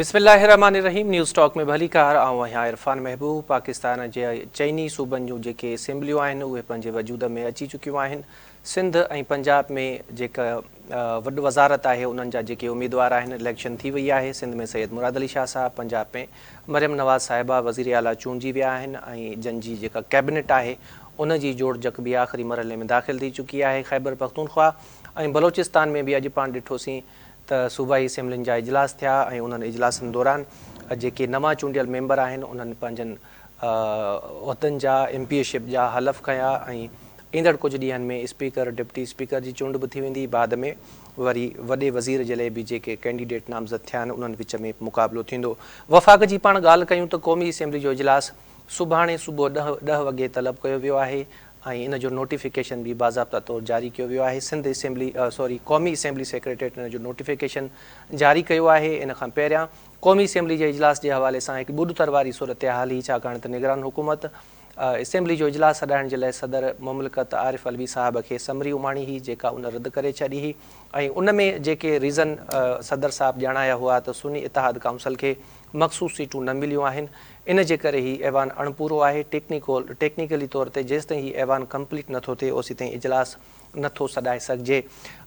बिस्मिल्लाहिर्रहमानिर्रहीम। News talk में भली कार आहियां इरफान महबूब। पाकिस्तान जे चइनी सूबनि जूं जेके असेंबलियूं आहिनि उहे पंहिंजे वजूद में अची चुकियूं आहिनि। सिंध ऐं पंजाब में जेका वॾी वज़ारत आहे उन्हनि जा जेके उम्मीदवार आहिनि इलेक्शन थी वई आहे। सिंध में सैयद मुराद अली शाह साहब, पंजाब में मरियम नवाज़ साहिबा वज़ीर आला चूंडिजी विया आहिनि ऐं जन जी जेका कैबिनेट आहे उन जी जोड़ जक बि आख़िरी मरहले में दाख़िल थी चुकी आहे। खैबर पख्तूनख्वा ऐं बलोचिस्तान में बि अॼु पाण ॾिठोसीं त सूबाई असेंबलियुनि जा इजलास थिया ऐं उन्हनि इजलासनि दौरान जेके नवां चूंडियल मेंबर आहिनि उन्हनि पंहिंजनि उहिदनि जा एमपीएशिप जा हलफ़ कया ऐं ईंदड़ कुझु ॾींहंनि में स्पीकर डिप्टी स्पीकर जी चूंड बि थी वेंदी। बाद में वरी वॾे वज़ीर जे लाइ बि जेके कैंडिडेट नामज़द थिया आहिनि उन्हनि विच में मुक़ाबिलो थींदो। वफ़ाक़ जी पाण ॻाल्हि कयूं त क़ौमी असेंबली जो इजलास सुभाणे सुबुह 10 वॻे तलब कयो वियो आहे ऐं इन जो नोटिफिकेशन बि बाज़ाब्ता तौरु जारी कयो वियो आहे। सिंध असेंबली क़ौमी असेंबली सेक्रेटरीट इन जो नोटिफिकेशन जारी कयो आहे। इन खां पहिरियां क़ौमी असेंबली जे इजलास जे हवाले सां हिकु ॿुॾतर वारी सूरत हाल ई, छाकाणि त निगरान हुकूमत असेंबली जो इजलास हटाइण जे लाइ सदर मुमलिकत आरिफ अलवी साहब खे समरी उमाणी हुई जेका उन रद्द करे छॾी हुई ऐं उन में जेके रीज़न सदर साहब ॼाणाया हुआ त सुन्नी इतिहाद काउंसिल खे मख़सूस सीटूं न मिलियूं आहिनि। इन जे करे ही ऐवान अणपूरो आहे। टेक्निकली तौर ते जेसि ताईं हीउ ऐवान कंप्लीट नथो थिए ओसी ताईं इजलास नथो सॾाए सघिजे।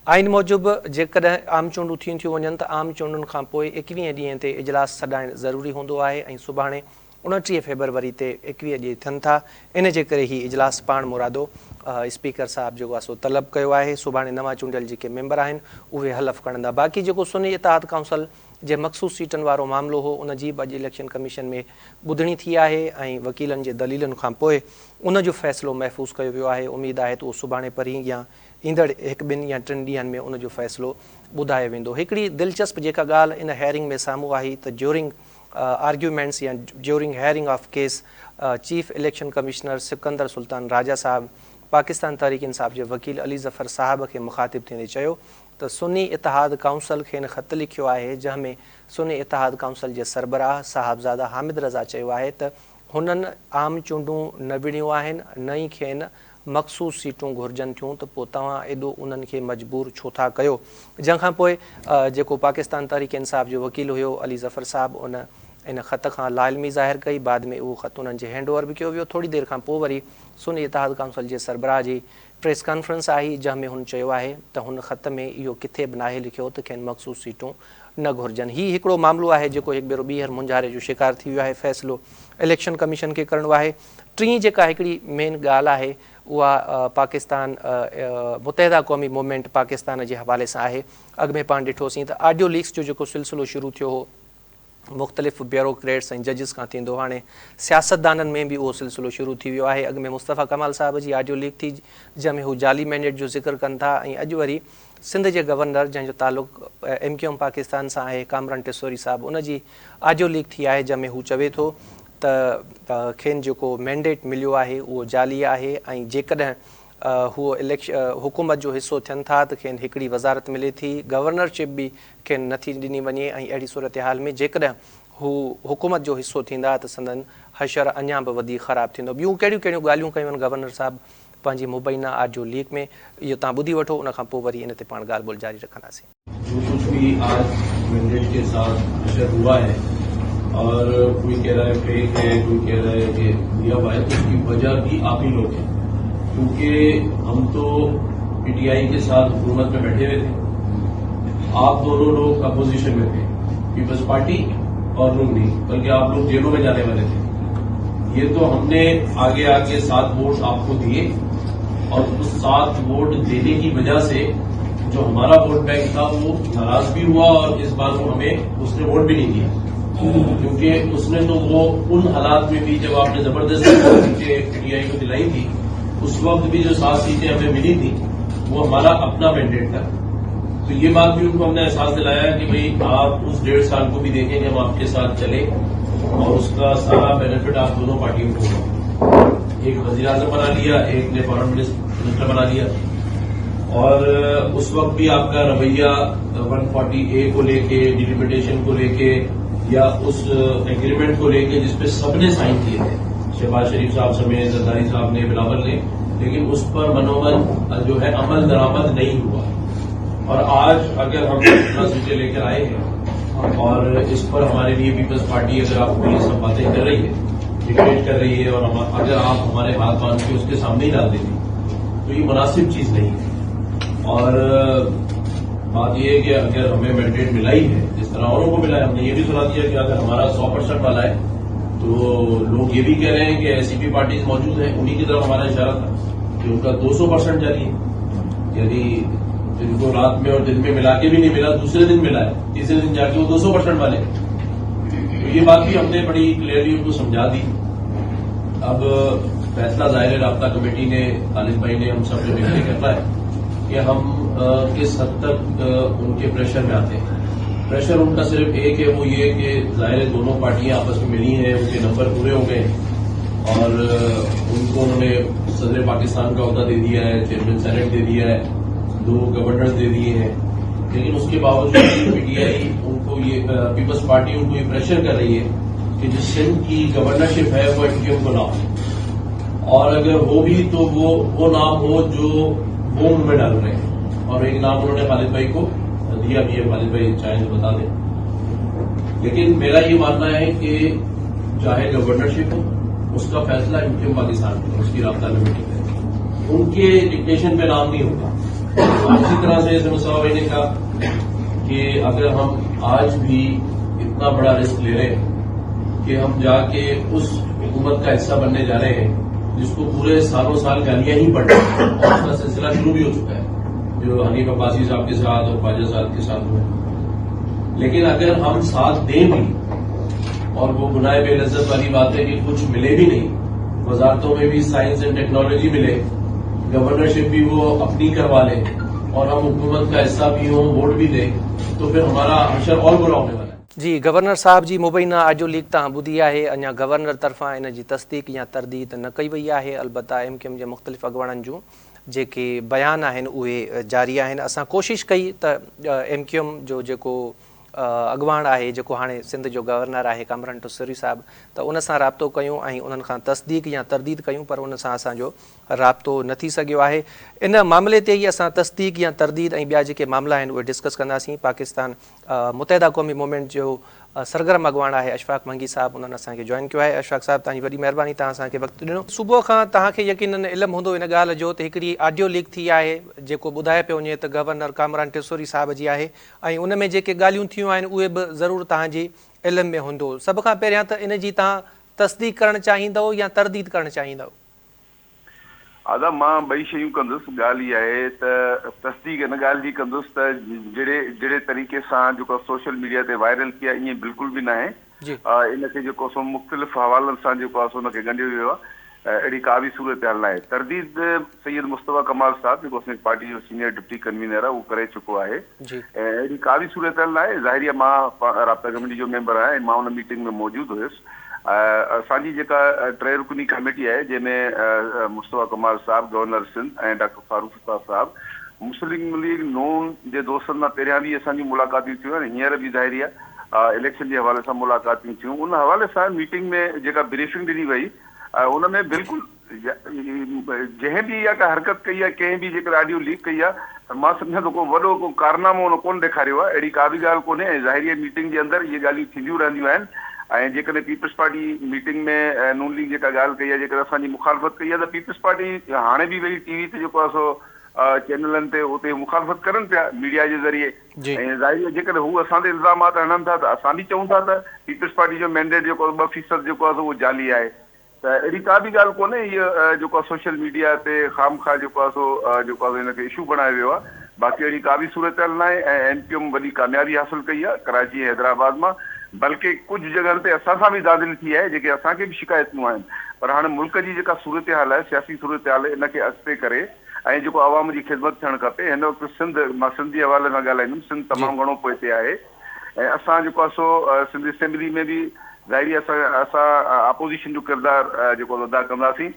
आइन मूजिबि जेकॾहिं आम चूंडूं थियूं वञनि त आम चूंडुनि खां पोइ 21 ॾींहं ते इजलास सॾाइणु ज़रूरी हूंदो आहे ऐं सुभाणे 29 फेबरवरी ते 21 ॾींहं थियनि था। इन जे करे ही इजलास पाण मुरादो स्पीकर साहब जेको आहे सो तलब कयो आहे। सुभाणे नवां चूंडियल जेके मेंबर आहिनि उहे हलफ़ खणंदा। बाक़ी जेको सुन्नी इतिहाद काउंसिल जे मख़सूस सीटनि वारो मामिलो हो उन जी बि अॼु इलेक्शन कमीशन में ॿुधणी थी आहे ऐं वकीलनि जे दलीलनि खां पोइ उन जो फ़ैसिलो महफ़ूज़ कयो वियो आहे। उमेदु आहे त उहो सुभाणे परीं या ईंदड़ 1-2 या 3 ॾींहंनि में उन जो फ़ैसिलो ॿुधायो वेंदो। हिकिड़ी दिलचस्प जेका ॻाल्हि इन हेयरिंग में साम्हूं आई त ड्यूरिंग आर्ग्यूमेंट्स या during hearing of case chief election commissioner Sikandar Sultan Raja Sahib Pakistan Tehreek Insaf जे वकील अली ज़फ़र साहब खे मुख़ातिब थींदे चयो त सुन्नी इतिहाद काउंसिल खे ख़त लिखियो आहे जंहिंमें सुन्नी इतिहाद काउंसिल जे सरबराह साहिबज़ादा हामिद रज़ा चयो आहे त हुननि आम चूंडूं न विड़ियूं आहिनि न ई खेनि मख़सूस सीटूं घुरिजनि थियूं त पोइ तव्हां एॾो उन्हनि खे मजबूर छो था कयो। जंहिंखां पोइ जेको पाकिस्तान तहरीक इंसाफ़ जो वकील हुयो अली ज़फ़र साहब इन ख़त खां लाइलमी ज़ाहिर कई। बाद में उहो ख़त उन्हनि जे हैंड ओवर बि कयो वियो। थोरी देरि खां पोइ वरी सुन्नी इतिहाद काउंसिल जे सरबराह जी प्रेस कॉन्फ्रेंस आई जंहिंमें हुन चयो आहे त हुन ख़त में इहो किथे बि नाहे लिखियो त खेनि मख़सूस सीटूं न घुरिजनि। हीउ हिकिड़ो मामिलो आहे जेको हिकु भेरो ॿीहर मुंझारे जो शिकार थी वियो आहे। फ़ैसिलो इलेक्शन कमीशन खे करिणो आहे। टीं जेका हिकिड़ी मेन ॻाल्हि आहे उहा पाकिस्तान मुतहिदा क़ौमी मूवमेंट पाकिस्तान जे हवाले सां आहे। अॻु में पाण ॾिठोसीं त ऑडियो लीक्स जो जेको सिलसिलो शुरू थियो हो मुख़्तलिफ़ ब्यूरोक्रेट्स ऐं जजिस खां थींदो, हाणे सियासतदाननि में बि उहो सिलसिलो शुरू थी वियो आहे। अॻु में मुस्तफ़ा कमाल साहब जी ऑडियो लीक थी जंहिंमें हू जाली मैंडेट जो ज़िक्र कनि था ऐं अॼु वरी सिंध जे गवर्नर जंहिंजो तालुक़ु MQM पाकिस्तान सां आहे कामरान टिसोरी साहब उन जी ऑडियो लीक थी आहे जंहिंमें हू चवे थो त खेनि जेको मैंडेट मिलियो आहे उहो जाली आहे ऐं जेकॾहिं हूअ हुकूमत जो हिसो थियनि था त खेनि हिकिड़ी वज़ारत मिले थी, गवर्नरशिप बि खेनि नथी ॾिनी वञे ऐं अहिड़ी सूरत हाल में जेकॾहिं हू हुकूमत जो हिसो थींदा त संदन हशर अञा बि वधीक ख़राबु थींदो। ॿियूं कहिड़ियूं कहिड़ियूं ॻाल्हियूं कयूं आहिनि गवर्नर साहब पंहिंजी मुबैना ऑडियो लीक में, इहो तव्हां ॿुधी वठो, उन खां पोइ वरी इन ते पाण ॻाल्हि ॿोल जारी रखंदासीं। जो कुछ भी आज मैंडेट के साथ हशर हुआ है और कोई कह रहा है फेक है, कोई कह रहा है कि दिया हुआ है, तो उसकी वजह भी आप ही लोग हैं, क्योंकि हम तो PTI के साथ हुकूमत में बैठे हुए थे। आप दोनों लोग अपोजिशन में थे, पीपल्स पार्टी और नून नहीं, बल्कि आप लोग जेलों में जाने वाले थे। ये तो हमने आगे आगे 7 वोट आपको दिए और उस 7 वोट देने की वजह से जो हमारा वोट बैंक था वो नाराज भी हुआ और इस बार वो हमें उसने वोट भी नहीं दिया, क्योंकि उसने तो वो उन हालात में भी जब आपने जबरदस्ती सीटें PTI को दिलाई थी उस वक्त भी जो 7 सीटें हमें मिली थी वो हमारा अपना मैंडेट था। तो ये बात भी उनको हमने एहसास दिलाया कि भाई आप उस 1.5 साल को भी देखें कि हम आपके साथ चले और उसका सारा बेनिफिट आप दोनों पार्टियों को होगा। एक वजीर आजम बना लिया, एक ने फॉरेन मिनिस्टर बना लिया और उस वक्त भी आपका रवैया 140A को लेके, डिलिमिटेशन को लेके या उस एग्रीमेंट को लेके जिसपे सबने साइन किए थे, शहबाज शरीफ साहब समेत जरदारी साहब ने, बिलावल ने, लेकिन उस पर मनोमन जो है अमल दरामद नहीं हुआ। और आज अगर हम अपना सीटें लेकर आए हैं اور اس پر ہمارے لیے پیپلز پارٹی اگر آپ کو یہ سب باتیں کر رہی ہے، ڈکٹیٹ کر رہی ہے، اور اگر آپ ہمارے ہاتھ باندھ کے اس کے سامنے ہی ڈال دیتے تو یہ مناسب چیز نہیں ہے. اور بات یہ ہے کہ اگر ہمیں مینڈیٹ ملا ہی ہے جس طرح اوروں کو ملا ہے، ہم نے یہ بھی سنا دیا کہ اگر ہمارا 100% والا ہے تو لوگ یہ بھی کہہ رہے ہیں کہ ایسی بھی پارٹیز موجود ہیں، انہیں کی طرف ہمارا اشارہ تھا کہ ان کا 200% جاری ہے، یعنی جن کو رات میں اور دن میں ملا کے بھی نہیں ملا، دوسرے دن ملا ہے، تیسرے دن جا کے وہ 200% والے. تو یہ بات بھی ہم نے بڑی کلیئرلی ان کو سمجھا دی. اب فیصلہ ظاہر رابطہ کمیٹی نے، خالد بھائی نے، ہم سب نے مل کے کرنا ہے کہ ہم کس حد تک ان کے پریشر میں آتے ہیں. پریشر ان کا صرف ایک ہے، وہ یہ کہ ظاہر دونوں پارٹیاں آپس میں ملی ہیں، ان کے نمبر پورے ہو گئے اور ان کو انہوں نے صدر پاکستان کا عہدہ دے دیا ہے، چیئرمین سینٹ دے دیا ہے، 2 گورنر دے دیے ہیں. لیکن اس کے باوجود پی ٹی آئی ان کو یہ پیپلز پارٹی ان کو یہ پریشر کر رہی ہے کہ جو سندھ کی گورنرشپ ہے وہ ان کے کو نہ ہو، اور اگر ہو بھی تو وہ نام ہو جو وہ ان میں ڈال رہے ہیں. اور ایک نام انہوں نے خالد بھائی کو دیا بھی ہے، خالد بھائی چاہیں تو بتا دیں. لیکن میرا یہ ماننا ہے کہ چاہے گورنرشپ ہو، اس کا فیصلہ انکم پاکستان میں، اس کی رابطہ کمیٹی ہے، ان کے ڈکٹیشن پہ نام نہیں ہوگا. اسی طرح سے جیسے مصطفیٰ بھائی نے کہا کہ اگر ہم آج بھی اتنا بڑا رسک لے رہے ہیں کہ ہم جا کے اس حکومت کا حصہ بننے جا رہے ہیں جس کو پورے سالوں سال گالیاں ہی پڑ رہی ہیں، اور اس کا سلسلہ شروع بھی ہو چکا ہے جو حنیف عباسی صاحب کے ساتھ اور خواجہ صاحب کے ساتھ ہوئے. لیکن اگر ہم ساتھ دیں بھی، اور وہ گناہ بے لذت والی بات ہے کہ کچھ ملے بھی نہیں، وزارتوں میں بھی سائنس اینڈ ٹیکنالوجی ملے، گورنرشپ بھی وہ اپنی کروا لیں، اور ہم حکومت کا حصہ بھی ہوں، ووٹ بھی دیں، تو پھر ہمارا حشر اور برا ہونے والا ہے. جی گورنر صاحب جی مبینہ آڈیو لیک تاں ॿुधी आहे. अञा गवर्नर तरफ़ां इन जी तस्दीक या तरदीद न कई वई आहे. अलबत्ता MQM जे मुख़्तलिफ़ अॻवाननि जूं जेके बयान आहिनि उहे जारी आहिनि. असां कोशिशि कई त MQM जो जेको अॻवान आहे, जेको हाणे सिंध जो गवर्नर आहे कामरान टुसरी साहिबु, त उन सां राब्तो कयूं ऐं उन्हनि खां तस्दीक या तरदीद कयूं, पर उन सां असांजो राब्तो न थी सघियो आहे. इन मामले ते ई असां तस्दीक या तरदीद ऐं ॿिया जेके मामला आहिनि उहे डिस्कस कंदासीं. पाकिस्तान मुतहिदा क़ौमी मूवमेंट जो सरगर्म अॻवान आहे अशफाक मंगी साहिबु, उन्हनि असांखे जॉइन कयो आहे. अशफाक साहिबु तव्हांजी वॾी महिरबानी, तव्हां असांखे वक़्तु ॾिनो. सुबुह खां तव्हांखे यकीनन इल्मु हूंदो इन ॻाल्हि जो त हिकिड़ी ऑडियो लीक थी आहे जेको ॿुधाए पियो वञे त गवर्नर कामरान टिसोरी साहिब जी आहे, ऐं उन में जेके ॻाल्हियूं थियूं आहिनि उहे बि ज़रूरु तव्हांजे इल्म में हूंदो. सभ खां पहिरियां त इन जी तव्हां तस्दीक करणु चाहींदव या तरदीद करणु चाहींदव? आदा मां ॿई शयूं कंदुसि. ॻाल्हि इहा आहे त तस्दीक हिन ॻाल्हि जी कंदुसि त जहिड़े तरीक़े सां जेको सोशल मीडिया ते वायरल थी आहे ईअं बिल्कुलु बि न आहे. इनखे जेको सो मुख़्तलिफ़ हवालनि सां जेको आहे सो हुनखे ॻंढियो वियो आहे. अहिड़ी का बि सूरत हाल न आहे. तरदीद सैयद मुस्तफ़ा कमाल साहिबु जेको असांजी पार्टी जो सीनियर डिप्टी कन्वीनर आहे उहो करे चुको आहे, ऐं अहिड़ी का बि सूरत हाल न आहे. ज़ाहिरी आहे मां राब्ता कमेटी जो मेंबर आहियां, मां हुन मीटिंग में मौजूदु हुयुसि. असांजी जेका 3 रुकनी कमेटी आहे जंहिंमें मुस्तफ़ा कमाल साहिबु गवर्नर सिंध ऐं डॉक्टर फारूक साहिबु, मुस्लिम लीग नून जे दोस्तनि सां पहिरियां बि असांजी मुलाक़ातियूं थियूं आहिनि, हींअर बि ज़ाहिरी आहे इलेक्शन जे हवाले सां मुलाक़ातियूं थियूं. उन हवाले सां मीटिंग में जेका ब्रीफिंग ॾिनी वई उन में बिल्कुलु जंहिं बि इहा का हरकत कई आहे, कंहिं बि जेकर ऑडियो लीक कई आहे, त मां सम्झां थो को वॾो को कारनामो हुन कोन ॾेखारियो आहे. अहिड़ी का बि ॻाल्हि कोन्हे, ऐं ज़ाहिरी मीटिंग जे अंदरि इहे ॻाल्हियूं थींदियूं रहंदियूं आहिनि. ऐं जेकॾहिं पीपल्स पार्टी मीटिंग में नून लीग जेका ॻाल्हि कई आहे, जेकर असांजी मुखालफ़त कई आहे, त पीपल्स पार्टी हाणे बि वरी टीवी ते जेको आहे सो चैनलनि ते उते मुखालफ़त करनि पिया मीडिया जे ज़रिए. ऐं ज़ाहिरी आहे जेकॾहिं हू असां ते इल्ज़ामात हणनि था त असां बि चऊं था त पीपल्स पार्टी जो मैंडेट जेको 2% जेको आहे उहो जाली आहे. त अहिड़ी का बि ॻाल्हि कोन्हे. इहा जेको आहे सोशल मीडिया ते ख़ामख़ा जेको आहे सो हिनखे इशू बणायो वियो आहे. बाक़ी अहिड़ी का बि सूरत हाल न आहे. ऐं MQM वॾी कामयाबी हासिलु कई आहे कराची ऐं हैदराबाद मां, बल्कि कुझु जॻहनि ते असां सां बि दाख़िल थी आहे जेके असांखे बि शिकायतूं आहिनि. पर हाणे मुल्क जी जेका सूरत हाल आहे, सियासी सूरत हाल, इनखे अॻिते करे ऐं जेको आवाम जी ख़िदमत थियणु खपे. हिन वक़्तु सिंध, मां सिंध जे हवाले सां ॻाल्हाईंदुमि, सिंध तमामु घणो पोइते आहे. ऐं असां जेको आहे सो सिंध असेंबली में बि ज़ाहिरी असां अपोज़िशन जो किरदारु जेको अदा कंदासीं.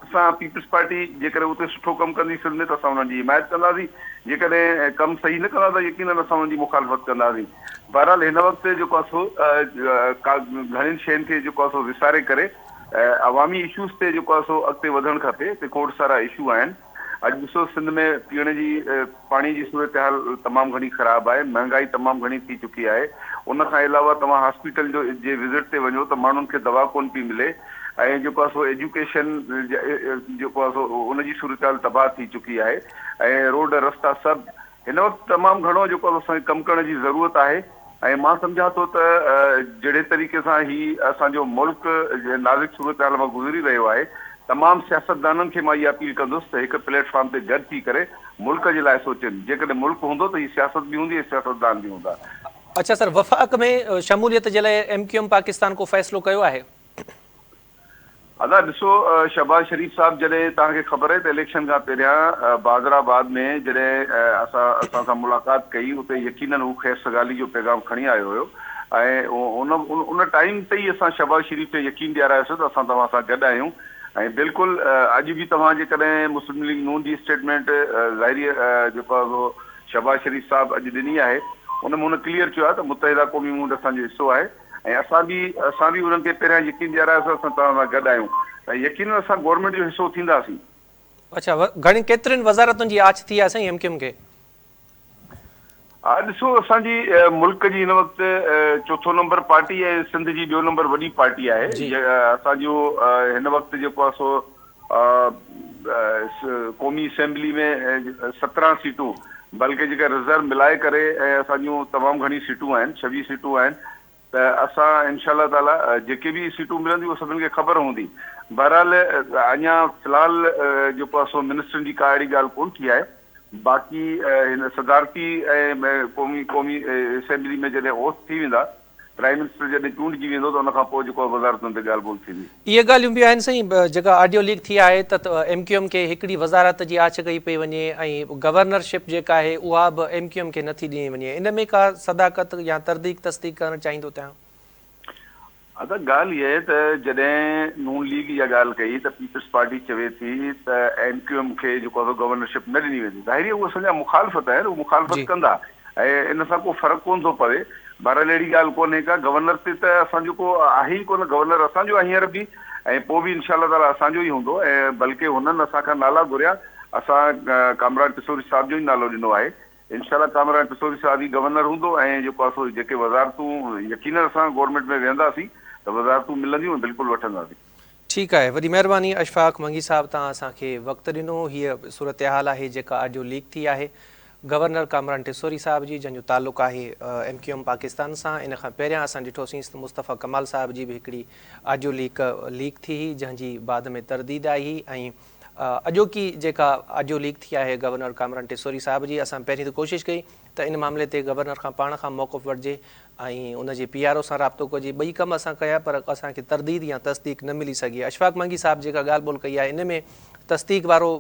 असां पीपल्स पार्टी जेकॾहिं उते सुठो कमु कंदी सिंध में त असां हुननि जी हिमायत कंदासीं. जेकॾहिं कमु सही न कंदा त यकीनन असां हुननि जी मुखालफ़त कंदासीं. बहरहाल हिन वक़्तु जेको आहे सो घणनि शयुनि खे जेको आहे सो विसारे करे अवामी इशूज़ ते जेको आहे सो अॻिते वधणु खपे. ते खोड़ सारा इशू आहिनि. अॼु ॾिसो सिंध में पीअण जी पाणी जी सूरत हाल तमामु घणी ख़राबु आहे, महांगाई तमामु घणी थी चुकी आहे। उन खां अलावा तव्हां हॉस्पिटल जे विज़िट ते वञो त माण्हुनि खे दवा कोन पई मिले, ऐं जेको आहे सो एजुकेशन जेको आहे सो उनजी सूरत हाल तबाह थी चुकी आहे, ऐं रोड रस्ता सभु हिन वक़्तु तमामु घणो जेको आहे असांखे कमु करण जी ज़रूरत आहे। ऐं मां सम्झां थो त जहिड़े तरीक़े सां ही असांजो मुल्क नाज़ुक सूरत हाल मां गुज़री रहियो आहे, तमामु सियासतदाननि खे मां इहा अपील कंदुसि त हिकु प्लेटफॉर्म ते गॾु थी करे मुल्क जे लाइ सोचनि। जेकॾहिं मुल्क हूंदो त हीअ सियासत बि हूंदी, सियासतदान बि हूंदा। अच्छा सर, वफ़ाक़ में शमूलियत जे लाइ MQM पाकिस्तान को फ़ैसिलो कयो आहे? अदा ॾिसो, शहबाज शरीफ़ साहब जॾहिं तव्हांखे ख़बर आहे त इलेक्शन खां पहिरियां बाज़राबाद में जॾहिं असां सां मुलाक़ात कई, उते यकीनन हू ख़ैर सगाली जो पैगाम खणी आयो हुयो, ऐं उन टाइम ते ई असां शहबाज शरीफ़ ते यकीन ॾियारायोसीं त असां तव्हां सां गॾु आहियूं। ऐं बिल्कुलु अॼु बि तव्हां जेकॾहिं मुस्लिम लीग नून जी स्टेटमेंट ज़ाहिरी जेको आहे शहबाज शरीफ़ साहब अॼु ॾिनी आहे, उन में हुन क्लियर चयो आहे त मुतहिदा क़ौमी मूवमेंट असांजो हिसो आहे, ऐं असां बि उन्हनि खे पहिरियां यकीन ॾियारायोसीं असां तव्हां सां गॾु आहियूं, ऐं यकीन असां गवर्नमेंट जो हिसो थींदासीं। अच्छा, घणी केतिरनि वज़ारतुनि जी आछ थी आहे साईं MQM खे? हा ॾिसो, असांजी मुल्क जी हिन वक़्तु चोथों नंबर पार्टी ऐं सिंध जी ॿियों नंबर वॾी पार्टी आहे। असांजो हिन वक़्तु जेको आहे सो क़ौमी असेंबली में 17 सीटूं, बल्कि जेका रिज़र्व मिलाए करे ऐं असांजूं तमामु घणी सीटूं आहिनि, 26 सीटूं आहिनि, त असां इंशाअल्लाह ताला जेके बि सीटूं मिलंदियूं सभिनि खे ख़बर हूंदी। बहरहाल अञा फ़िलहाल जेको आहे सो मिनिस्टरनि जी का अहिड़ी ॻाल्हि कोन थी आहे। बाक़ी हिन सदारती ऐं क़ौमी असेंबली में जॾहिं ओथ थी वेंदा, प्राइम मिनिस्टर जॾहिं चूंडिजी वेंदो त उन खां पोइ जेको आहे वज़ारतुनि ते ॻाल्हि ॿोल थींदी। इहे ॻाल्हियूं बि आहिनि साईं, जेका ऑडियो लीक थी आहे त MQM खे हिकिड़ी वज़ारत जी आछ कई पई वञे, ऐं गवर्नरशिप जेका आहे उहा बि MQM खे नथी ॾिनी वञे। इन में का सदाकत या तस्दीक करणु चाहींदो तव्हां? अदा ॻाल्हि इहा आहे त जॾहिं नून लीग इहा ॻाल्हि कई त पीपल्स पार्टी चवे थी त MQM खे जेको आहे गवर्नरशिप न ॾिनी वेंदी, ज़ाहिरी उहे असांजा मुखालफ़त आहिनि, उहे मुखालफ़त कंदा, ऐं इन सां को फ़र्क़ु कोन थो पवे। बहरहाल अहिड़ी ॻाल्हि कोन्हे का, गवर्नर ते त असांजो को आहे ई कोन, गवर्नर असांजो आहे हींअर बि, ऐं पोइ बि इंशाअल्लाह ताला असांजो ई हूंदो। ऐं बल्कि हुननि असांखां नाला घुरिया, असां कामरान टिसोरी साहिब जो ई नालो ॾिनो आहे। इंशाअल्लाह कामरान टिसोरी साहिब ई गवर्नर हूंदो, ऐं जेको आहे सो जेके वज़ारतूं यकीनन असां गवर्नमेंट में वेंदासीं त वज़ारतूं मिलंदियूं, बिल्कुलु वठंदासीं। ठीकु आहे, वॾी महिरबानी अशफ़ाक़ मंगी साहब, तव्हां असांखे वक़्तु ॾिनो। हीअ सूरत हाल आहे जेका ऑडियो लीक थी आहे गवर्नर कामरान टिसोरी साहब जी, जंहिंजो ताल्लुक़ु आहे MQM पाकिस्तान सां। इन खां पहिरियां असां ॾिठोसीं त मुस्तफ़ा कमाल साहब जी बि हिकिड़ी ऑडियो लीक थी हुई, जंहिंजी बाद में तरदीद आई। ऐं अॼोकी जेका ऑडियो लीक थी आहे गवर्नर कामरान टिसोरी साहब जी, असां पहिरीं त कोशिशि कई त इन मामले ते गवर्नर खां पाण खां मौक़िफ़ वठिजे ऐं उनजे PRO सां राब्तो कजे। ॿई कम असां कया, पर असांखे तरदीद या तस्दीक न मिली सघी। अशफ़ाक़ मंगी साहब जेका ॻाल्हि ॿोल कई आहे, इन में तस्दीक वारो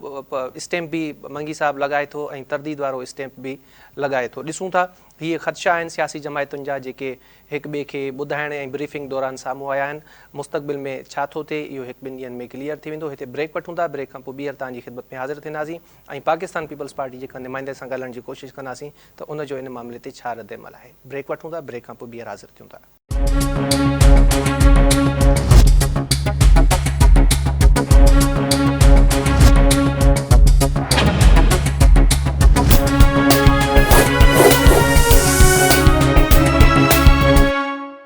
स्टैम्प बि मंगी साहब लॻाए थो ऐं तरदीद वारो स्टैम्प बि लॻाए थो। ॾिसूं था हीअ ख़दशा आहिनि सियासी जमायतुनि जा, जेके हिक ॿिए खे ॿुधाइण ऐं ब्रीफिंग दौरान साम्हूं आया आहिनि। मुस्तक़बिल में छा थो थिए इहो 1-2 ॾींहंनि में क्लियर थी वेंदो। हिते ब्रेक वठूं था, ब्रेक खां पोइ ॿीहर तव्हांजी ख़िदमत में हाज़िर थींदासीं ऐं पाकिस्तान पीपल्स पार्टी जेका नुमाइंदे सां ॻाल्हाइण जी कोशिशि कंदासीं त उनजो इन मामले ते छा रद्द अमल आहे। ब्रेक वठूं था, ब्रेक खां पोइ ॿीहर हाज़िर थियूं था।